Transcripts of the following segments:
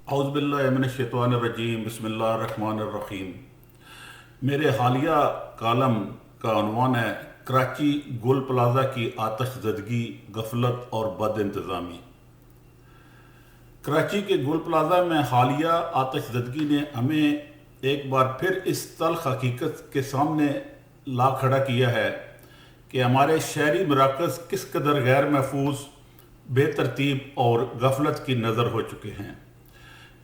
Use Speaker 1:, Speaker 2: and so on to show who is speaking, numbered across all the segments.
Speaker 1: اعوذ باللہ من الشیطان الرجیم بسم اللہ الرحمن الرحیم۔ میرے حالیہ کالم کا عنوان ہے کراچی گول پلازہ کی آتش زدگی، غفلت اور بد انتظامی۔ کراچی کے گول پلازہ میں حالیہ آتش زدگی نے ہمیں ایک بار پھر اس تلخ حقیقت کے سامنے لا کھڑا کیا ہے کہ ہمارے شہری مراکز کس قدر غیر محفوظ، بے ترتیب اور غفلت کی نظر ہو چکے ہیں۔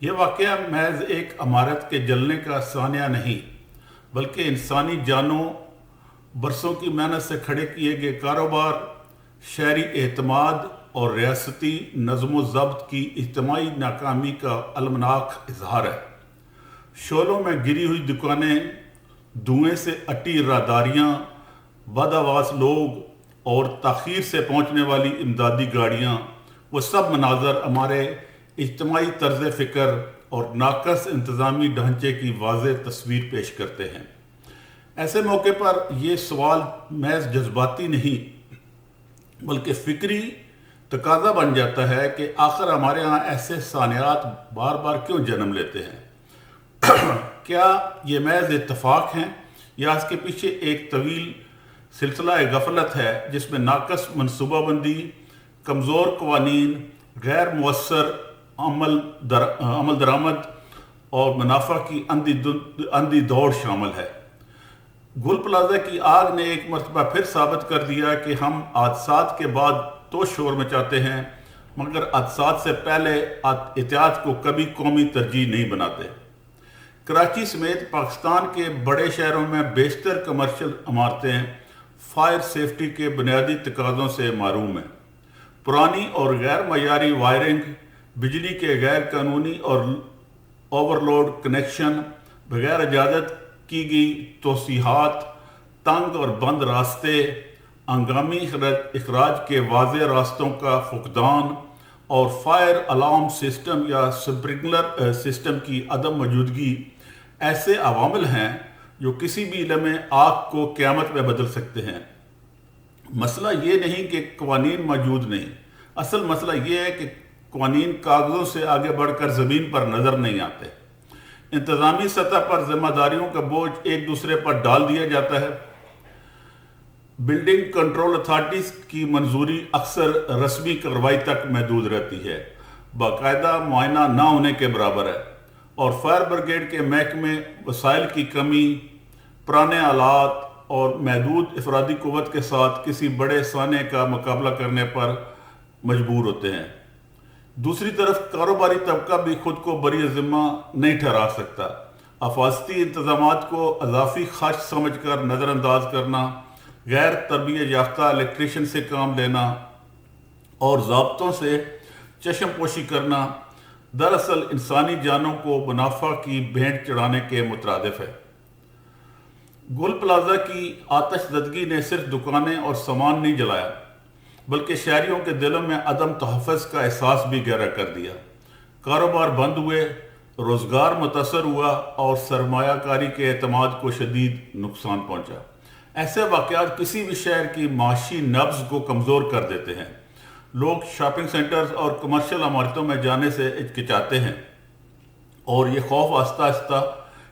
Speaker 1: یہ واقعہ محض ایک عمارت کے جلنے کا ثانیہ نہیں، بلکہ انسانی جانوں، برسوں کی محنت سے کھڑے کیے گئے کاروبار، شہری اعتماد اور ریاستی نظم و ضبط کی اجتماعی ناکامی کا المناک اظہار ہے۔ شعلوں میں گری ہوئی دکانیں، دھوئیں سے اٹی راہداریاں، بدآواز لوگ اور تاخیر سے پہنچنے والی امدادی گاڑیاں، وہ سب مناظر ہمارے اجتماعی طرز فکر اور ناقص انتظامی ڈھانچے کی واضح تصویر پیش کرتے ہیں۔ ایسے موقع پر یہ سوال محض جذباتی نہیں بلکہ فکری تقاضا بن جاتا ہے کہ آخر ہمارے ہاں ایسے صانعات بار بار کیوں جنم لیتے ہیں؟ کیا یہ محض اتفاق ہیں یا اس کے پیچھے ایک طویل سلسلہ غفلت ہے جس میں ناقص منصوبہ بندی، کمزور قوانین، غیر مؤثر عمل درآمد اور منافع کی اندھی دوڑ شامل ہے؟ گل پلازہ کی آگ نے ایک مرتبہ پھر ثابت کر دیا کہ ہم حادثات کے بعد تو شور مچاتے ہیں مگر حادثات سے پہلے احتیاط کو کبھی قومی ترجیح نہیں بناتے۔ کراچی سمیت پاکستان کے بڑے شہروں میں بیشتر کمرشل عمارتیں فائر سیفٹی کے بنیادی تقاضوں سے محروم ہیں۔ پرانی اور غیر معیاری وائرنگ، بجلی کے غیر قانونی اور اوور لوڈ کنیکشن، بغیر اجازت کی گئی توسیعات، تنگ اور بند راستے، ہنگامی اخراج کے واضح راستوں کا فقدان اور فائر الارم سسٹم یا سپرنکلر سسٹم کی عدم موجودگی ایسے عوامل ہیں جو کسی بھی لمحے آگ کو قیامت میں بدل سکتے ہیں۔ مسئلہ یہ نہیں کہ قوانین موجود نہیں، اصل مسئلہ یہ ہے کہ قوانین کاغذوں سے آگے بڑھ کر زمین پر نظر نہیں آتے۔ انتظامی سطح پر ذمہ داریوں کا بوجھ ایک دوسرے پر ڈال دیا جاتا ہے۔ بلڈنگ کنٹرول اتھارٹیز کی منظوری اکثر رسمی کارروائی تک محدود رہتی ہے، باقاعدہ معائنہ نہ ہونے کے برابر ہے، اور فائر بریگیڈ کے محکمے وسائل کی کمی، پرانے آلات اور محدود افرادی قوت کے ساتھ کسی بڑے سانحے کا مقابلہ کرنے پر مجبور ہوتے ہیں۔ دوسری طرف کاروباری طبقہ بھی خود کو بری ذمہ نہیں ٹھہرا سکتا۔ حفاظتی انتظامات کو اضافی خرچ سمجھ کر نظر انداز کرنا، غیر تربیت یافتہ الیکٹریشین سے کام لینا اور ضابطوں سے چشم پوشی کرنا دراصل انسانی جانوں کو منافع کی بھینٹ چڑھانے کے مترادف ہے۔ گل پلازہ کی آتش زدگی نے صرف دکانیں اور سامان نہیں جلایا بلکہ شہریوں کے دلوں میں عدم تحفظ کا احساس بھی گہرا کر دیا۔ کاروبار بند ہوئے، روزگار متاثر ہوا اور سرمایہ کاری کے اعتماد کو شدید نقصان پہنچا۔ ایسے واقعات کسی بھی شہر کی معاشی نبض کو کمزور کر دیتے ہیں۔ لوگ شاپنگ سینٹرز اور کمرشل عمارتوں میں جانے سے ہچکچاتے ہیں اور یہ خوف آہستہ آہستہ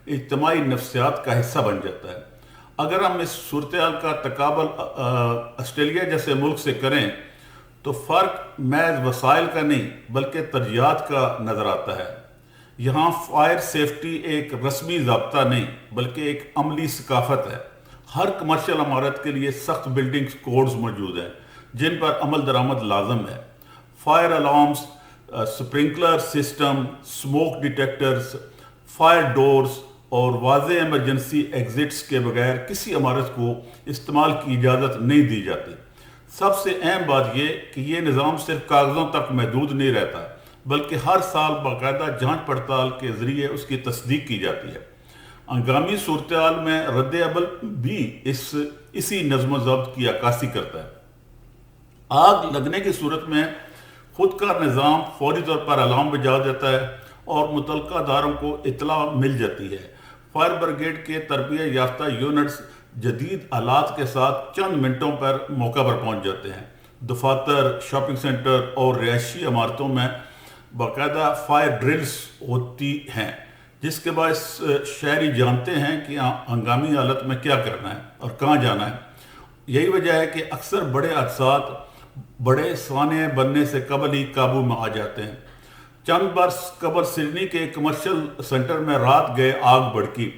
Speaker 1: اجتماعی نفسیات کا حصہ بن جاتا ہے۔ اگر ہم اس صورتحال کا تقابل آسٹریلیا جیسے ملک سے کریں تو فرق محض وسائل کا نہیں بلکہ ترجیحات کا نظر آتا ہے۔ یہاں فائر سیفٹی ایک رسمی ضابطہ نہیں بلکہ ایک عملی ثقافت ہے۔ ہر کمرشل عمارت کے لیے سخت بلڈنگ کوڈز موجود ہیں جن پر عمل درآمد لازم ہے۔ Fire alarms, sprinkler system, smoke detectors, fire doors اور واضح ایمرجنسی ایگزٹس کے بغیر کسی عمارت کو استعمال کی اجازت نہیں دی جاتی۔ سب سے اہم بات یہ کہ یہ نظام صرف کاغذوں تک محدود نہیں رہتا بلکہ ہر سال باقاعدہ جانچ پڑتال کے ذریعے اس کی تصدیق کی جاتی ہے۔ ہنگامی صورتحال میں رد عمل بھی اسی نظم و ضبط کی عکاسی کرتا ہے۔ آگ لگنے کی صورت میں خود کار نظام فوری طور پر الارم بجا دیتا ہے اور متعلقہ اداروں کو اطلاع مل جاتی ہے۔ فائر بریگیڈ کے تربیت یافتہ یونٹس جدید آلات کے ساتھ چند منٹوں پر موقع پر پہنچ جاتے ہیں۔ دفاتر، شاپنگ سینٹر اور رہائشی عمارتوں میں باقاعدہ فائر ڈرلز ہوتی ہیں، جس کے باعث شہری جانتے ہیں کہ ہنگامی حالت میں کیا کرنا ہے اور کہاں جانا ہے۔ یہی وجہ ہے کہ اکثر بڑے حادثات بڑے سوانح بننے سے قبل ہی قابو میں آ جاتے ہیں۔ چند برس قبل سڈنی کے کمرشل سینٹر میں رات گئے آگ بھڑکی،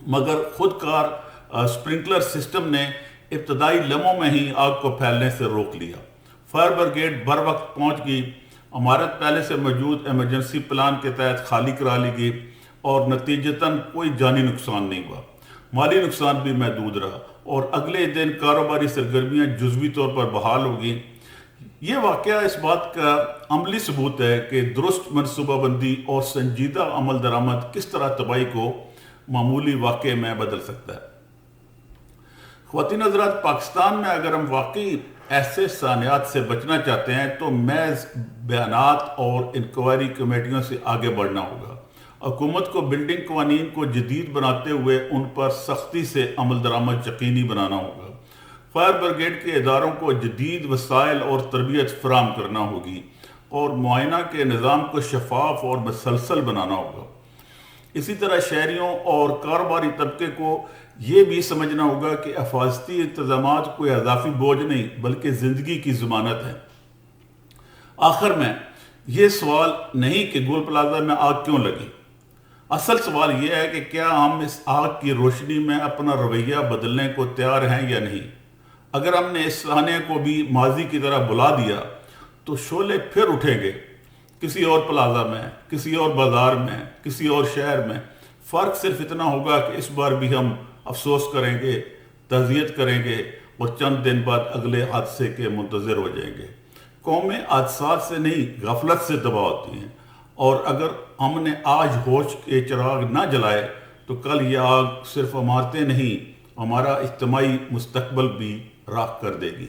Speaker 1: مگر خود کار سپرنکلر سسٹم نے ابتدائی لمحوں میں ہی آگ کو پھیلنے سے روک لیا۔ فائر بریگیڈ بر وقت پہنچ گئی، عمارت پہلے سے موجود ایمرجنسی پلان کے تحت خالی کرا لی گئی اور نتیجتاً کوئی جانی نقصان نہیں ہوا۔ مالی نقصان بھی محدود رہا اور اگلے دن کاروباری سرگرمیاں جزوی طور پر بحال ہو گئیں۔ یہ واقعہ اس بات کا عملی ثبوت ہے کہ درست منصوبہ بندی اور سنجیدہ عمل درآمد کس طرح تباہی کو معمولی واقعے میں بدل سکتا ہے۔ خواتین حضرات، پاکستان میں اگر ہم واقعی ایسے سانحات سے بچنا چاہتے ہیں تو محض بیانات اور انکوائری کمیٹیوں سے آگے بڑھنا ہوگا۔ حکومت کو بلڈنگ قوانین کو جدید بناتے ہوئے ان پر سختی سے عمل درآمد یقینی بنانا ہوگا۔ فائر بریگیڈ کے اداروں کو جدید وسائل اور تربیت فراہم کرنا ہوگی اور معائنہ کے نظام کو شفاف اور مسلسل بنانا ہوگا۔ اسی طرح شہریوں اور کاروباری طبقے کو یہ بھی سمجھنا ہوگا کہ حفاظتی انتظامات کوئی اضافی بوجھ نہیں بلکہ زندگی کی ضمانت ہے۔ آخر میں یہ سوال نہیں کہ گول پلازہ میں آگ کیوں لگی، اصل سوال یہ ہے کہ کیا ہم اس آگ کی روشنی میں اپنا رویہ بدلنے کو تیار ہیں یا نہیں۔ اگر ہم نے اس سانحے کو بھی ماضی کی طرح بلا دیا تو شعلے پھر اٹھیں گے، کسی اور پلازہ میں، کسی اور بازار میں، کسی اور شہر میں۔ فرق صرف اتنا ہوگا کہ اس بار بھی ہم افسوس کریں گے، تعزیت کریں گے اور چند دن بعد اگلے حادثے کے منتظر ہو جائیں گے۔ قومیں حادثات سے نہیں غفلت سے تباہ ہوتی ہیں، اور اگر ہم نے آج ہوش کے چراغ نہ جلائے تو کل یہ آگ صرف عمارتیں نہیں، ہمارا اجتماعی مستقبل بھی راکھ کر دے گی۔